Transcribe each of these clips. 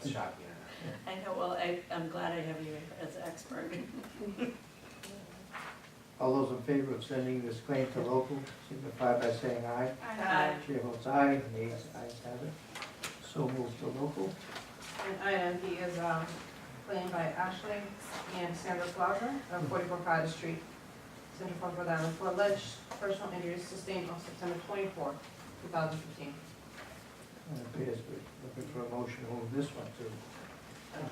it's shocking. I know, well, I'm glad I have you as an expert. All those in favor of sending this claim to local signify by saying aye. Aye. Chair votes aye, nays, ayes have it. So moved to local. And item D is claim by Ashley and Sandra Plaza of 44 Cottage Street, Central Park, Rhode Island, for alleged personal injuries sustained on September 24, 2015. And it appears we're looking for a motion to move this one to.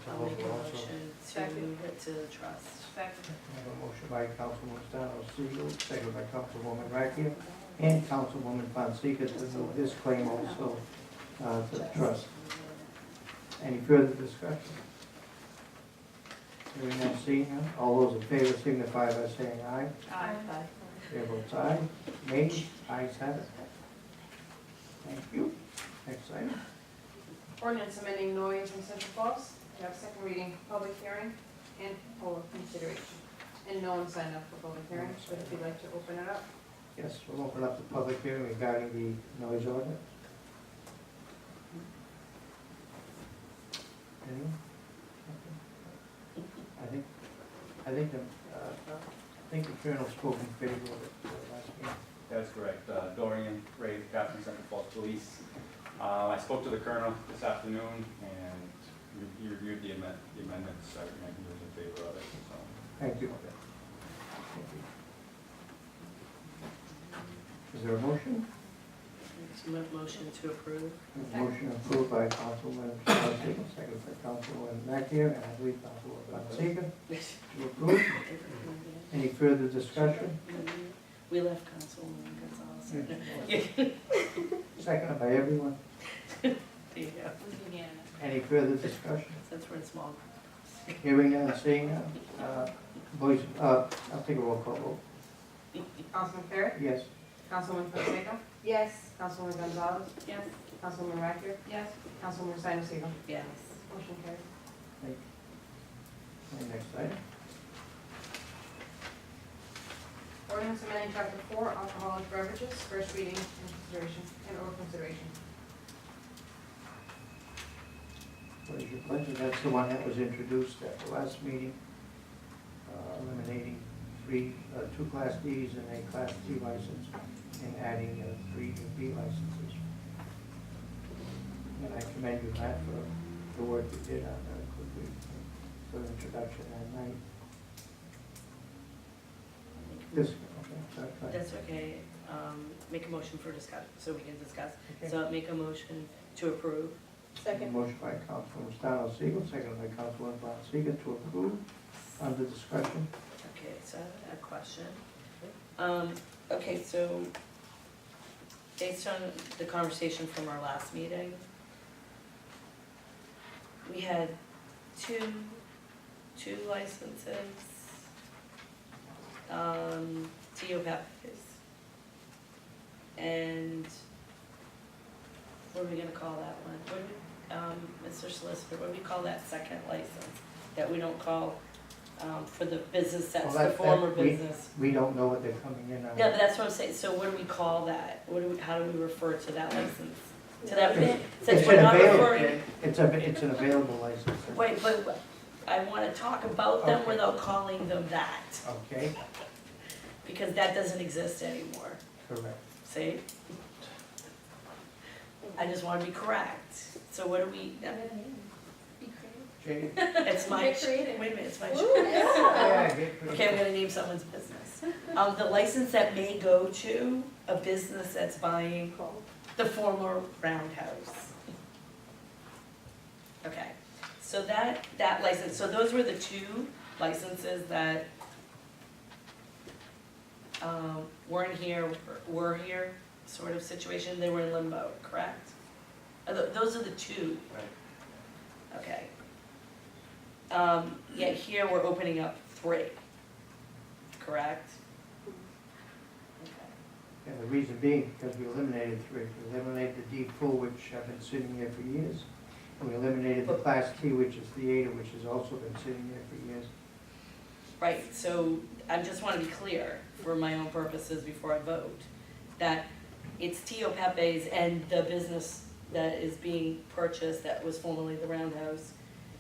I'll make a motion to move it to the trust. Second. I have a motion by Councilwoman Stano Siegel, second by Councilwoman Rakia, and Councilwoman Fonseca to move this claim also to the trust. Any further discussion? Hearing none, seeing none, all those in favor signify by saying aye. Aye. Chair votes aye. Nays, ayes have it. Thank you. Next item. Ordinance amending noise in Central Falls. We have second reading, public hearing, and for consideration. And no one signed up for public hearing, but if you'd like to open it up. Yes, we'll open up the public hearing regarding the noise ordinance. Anyone? Okay. I think the colonel spoke in favor of it last meeting. That's correct. Dorian Ray, Captain Central Falls Police. I spoke to the colonel this afternoon and he reviewed the amendments. I recommend he was in favor of it, so. Thank you. Thank you. Is there a motion? Motion to approve. Motion approved by Councilman Fonseca, second by Councilman Macchia, and I believe Councilman Fonseca to approve. Any further discussion? We left Councilwoman Gonzalez. Seconded by everyone. There you go. Any further discussion? Since we're in small groups. Hearing none, seeing none. Boys, I'll take a roll call vote. Councilman Ferry? Yes. Councilwoman Fonseca? Yes. Councilwoman Gonzalez? Yes. Councilwoman Racker? Yes. Councilwoman Sino Siegel? Yes. Motion carries. Thank you. And next item. Ordinance amending chapter 4, alcoholic beverages, first reading and consideration, and or consideration. What is your pleasure? That's the one that was introduced at the last meeting, eliminating two Class Ds and a Class T license, and adding 3 B licenses. And I commend you, Matt, for the work you did on that quickly, for the introduction that night. This, okay, sorry, go ahead. That's okay. Make a motion for discussion, so we can discuss. Okay. So make a motion to approve. Second. Motion by Councilwoman Stano Siegel, second by Councilwoman Fonseca to approve. Under discussion. Okay, so I have a question. Okay, so based on the conversation from our last meeting, we had two licenses, TO Peppers. And what are we gonna call that one? What do we, Mr. Solicitor, what do we call that second license that we don't call, for the business, that's Well, the former we- business? We don't know what they're coming in on. Yeah, but that's what I'm saying, so what do we call that? How do we refer to that license? To that, since It's we're an not available, referring, it's an available license. wait, but I wanna talk about them Okay. without calling them that, Okay, because that doesn't exist anymore, correct. see? I just wanna be correct, so what do we, Jay? it's my, Get creative. wait a minute, it's my. Yeah, get creative. Okay, I'm gonna name someone's business. The license that may go to a business that's buying the former roundhouse. Okay, so that license, so those were the two licenses that weren't here, were here, sort of situation, they were in limbo, correct? Those are the two. Right. Okay. Yet here we're opening up 3, correct? Okay. And the reason being, because we eliminated 3. We eliminated the D full, which have been sitting there for years. And we eliminated the Class T, which is Theater, which has also been sitting there for years. Right, so I just want to be clear, for my own purposes before I vote, that it's Tio Pepe's and the business that is being purchased that was formerly the Roundhouse.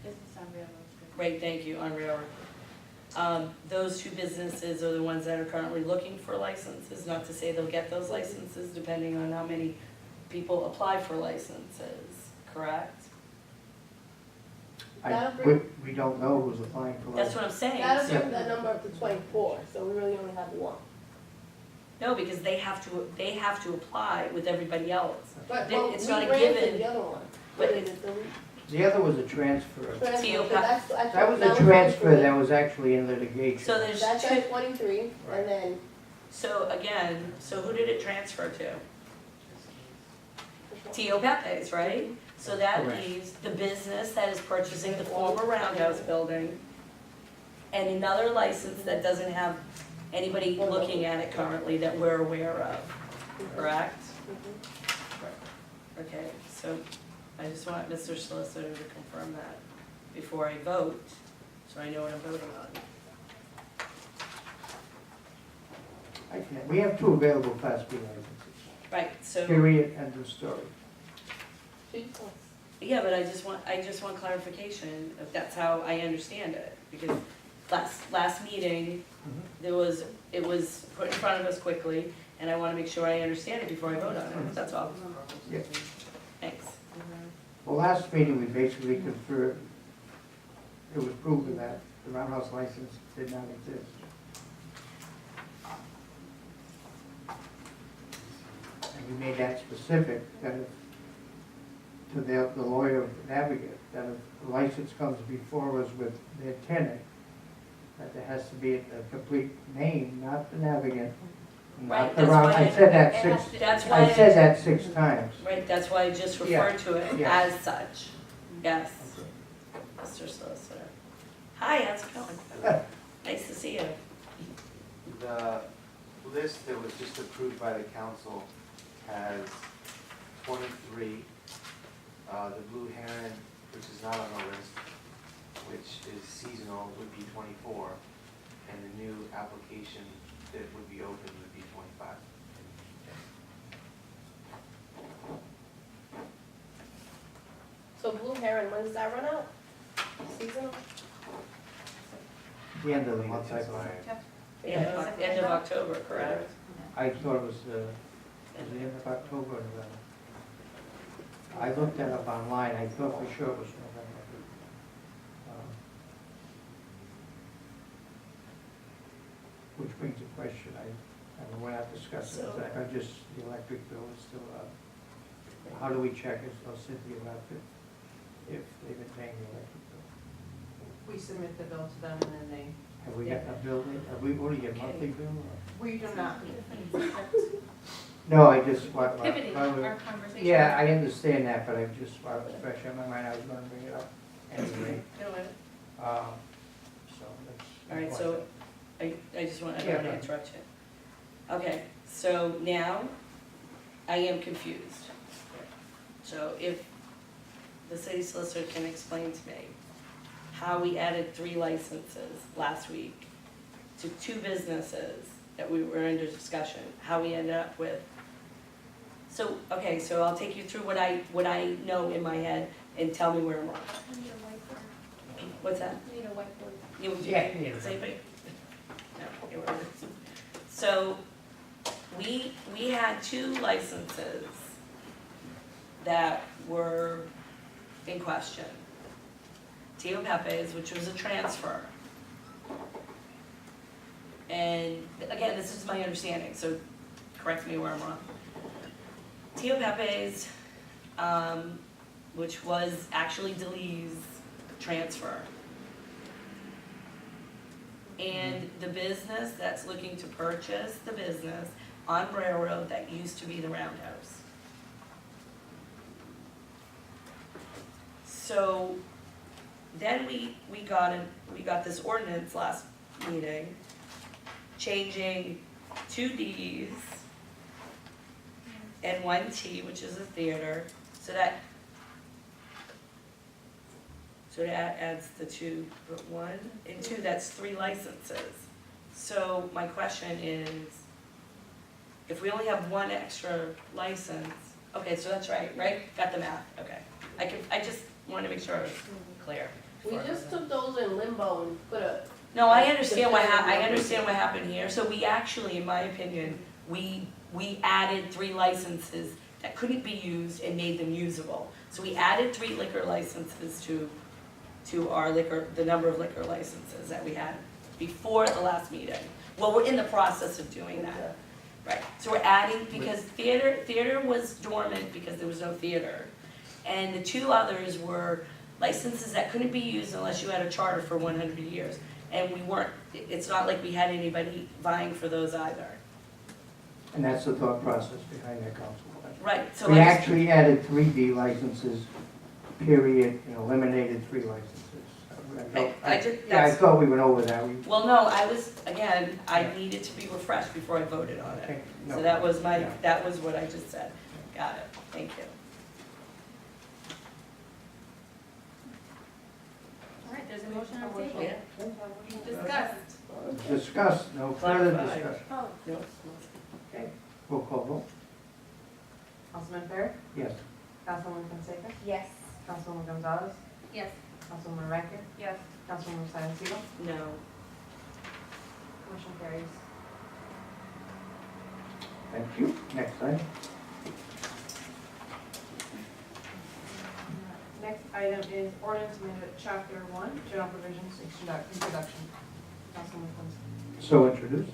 Business on Railroad Street. Right, thank you, on Railroad. Those two businesses are the ones that are currently looking for licenses, not to say they'll get those licenses depending on how many people apply for licenses, correct? We don't know who's applying for That's license. what I'm saying. That'll Yeah. bring the number up to 24, so we really only have one. No, because they have to apply with everybody else. But, Then well, it's we not a granted given. the other one. But What is it, The other was a transfer. transfer, Theo so Pa- That was a transfer that was actually in litigation. So there's That's two, at 23, Right. and then, so again, so who did it transfer to? Tio Pepe's, right? So that Correct. leaves the business that is purchasing the former Roundhouse building and another license that doesn't have anybody looking at it currently that we're aware of, correct? Mhm. Okay, so I just want Mr. Solicitor to confirm that before I vote, so I know what I'm voting on. I can't, we have two available Class B licenses. Right, so, Period, end of story. Jesus. yeah, but I just want clarification if that's how I understand it, because last meeting, it was put in front of us quickly, and I wanna make sure I understand it before I vote on it, that's all. Yeah. Thanks. Well, last meeting, we basically confirmed, it was proven that the Roundhouse license did not exist. And we made that specific, that if, to the lawyer Navigate, that if the license comes before us with their tenant, that there has to be a complete name, not the Navigant, Right, not the that's Round, why I said that It has six, to- That's why I said that 6 times. Right, that's why I just Yeah, referred to it yeah. as such, yes, Mr. Solicitor. Hi, how's it going? Nice to see you. The list that was just approved by the council has 23. The Blue Heron, which is not on the list, which is seasonal, would be 24. And the new application that would be open would be 25. So Blue Heron, when does that run out? Seasonal? The end of the I think month, it's I expired. thought. End of October, correct? I thought it was the end of October or November. I looked that up online, I thought for sure it was November. Which brings a question, and we're not discussing So- that, I just, the electric bill is still up. How do we check as though Cynthia left it, if they've been paying the electric bill? We submit the bill to them and then they, Have we got a bill, have we already get monthly bill? or- we do not. No, I just, what, Pivoting our conversation. yeah, I understand that, but I just, while it was fresh on my mind, I was gonna bring it up anyway. No, So that's. all right, so I just want, I don't Yeah, want to no. interrupt you. Okay, so now I am confused. So if the city solicitor can explain to me how we added 3 licenses last week to 2 businesses that we were under discussion, how we ended up with. So, okay, so I'll take you through what I know in my head and tell me where I'm wrong. We need a whiteboard. What's that? We need a whiteboard. You do Yeah, yeah. same thing? No, it wasn't. So, we had 2 licenses that were in question. Tio Pepe's, which was a transfer. And again, this is my understanding, so correct me where I'm wrong. Tio Pepe's, which was actually Delee's transfer. And the business that's looking to purchase the business on Railroad that used to be the Roundhouse. So then we got this ordinance last meeting, changing 2 Ds and 1 T, which is a theater, so that adds the 2, but 1 and 2, that's 3 licenses. So my question is, if we only have 1 extra license, Okay, so that's right, got the math, okay. I just wanted to make sure I was clear. We just took those in limbo and put a, No, I understand I understand what happened here, so we actually, in my opinion, we added 3 licenses that couldn't be used and made them usable. So we added 3 liquor licenses to our liquor, the number of liquor licenses that we had before the last meeting. Well, we're in the process of doing that, right? So we're adding, because theater was dormant because there was no theater. And the 2 others were licenses that couldn't be used unless you had a charter for 100 years. And we weren't, it's not like we had anybody vying for those either. And that's the thought process behind that, Councilwoman. Right, so We I actually added 3 D licenses, period, and eliminated 3 licenses. I just, Yeah, I that's, thought we went over that. well, no, I was, again, I needed to be refreshed before I voted on it. Okay, no. So that was my, Yeah. that was what I just said. Got it, thank you. All right, there's a motion on the table. Yeah. Discussed. Discuss, no further Clarify. discussion. Oh, No, Okay, roll call vote, Councilman Perry, yes. Councilwoman Fonseca, yes. Councilwoman Gonzalez, Yes. Councilwoman Rankin, Yes. Councilwoman Salazar. no. Motion carries. Thank you. Next item. Next item is ordinance amendment chapter 1, general provisions, introduction. Councilwoman Fonseca. So introduced.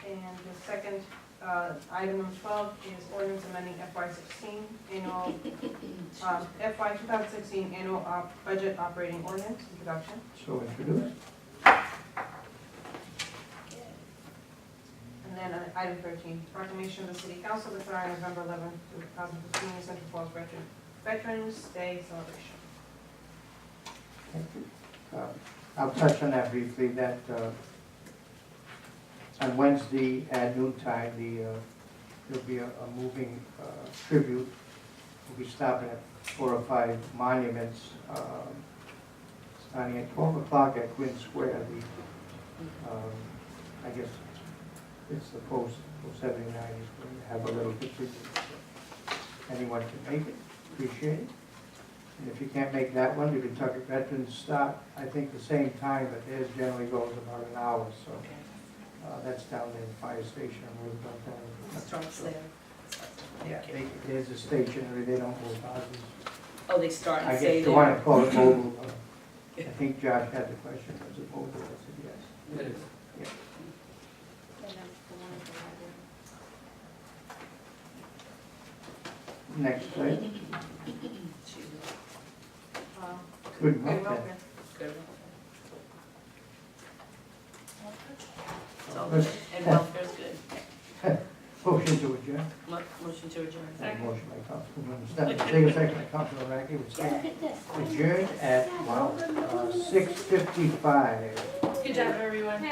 And the second, item number 12 is ordinance amending FY16 annual, FY 2016 annual budget operating ordinance, introduction. So introduced. And then item 13, proclamation of the city council declaring November 11, 2015 Central Falls Veterans Day celebration. Thank you. I'll touch on that briefly, that on Wednesday at noontime, there'll be a moving tribute. We'll be stopping at 4 or 5 monuments, starting at 12 o'clock at Quinn Square. I guess it's the post 79 is going to have a little tribute. Anyone can make it, appreciate it. And if you can't make that one, the Kentucky Veterans start, I think, the same time, but theirs generally goes about an hour, so that's down in the fire station. Starts there. Yeah, there's a stationary, they don't hold houses. Oh, they start I and say guess you want there. to call it mobile. I think Josh had the question, was it mobile? I said yes. It is. Next, please. Uh, Good Good month, welfare. Good. It's all Good. good, and welfare's good. Motion to adjourn. Motion to adjourn. Motion by Councilwoman Stetser, second by Councilman Radke, would say adjourned at 6:55. Good job, everyone. all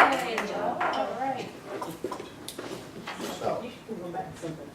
right. You can go back something.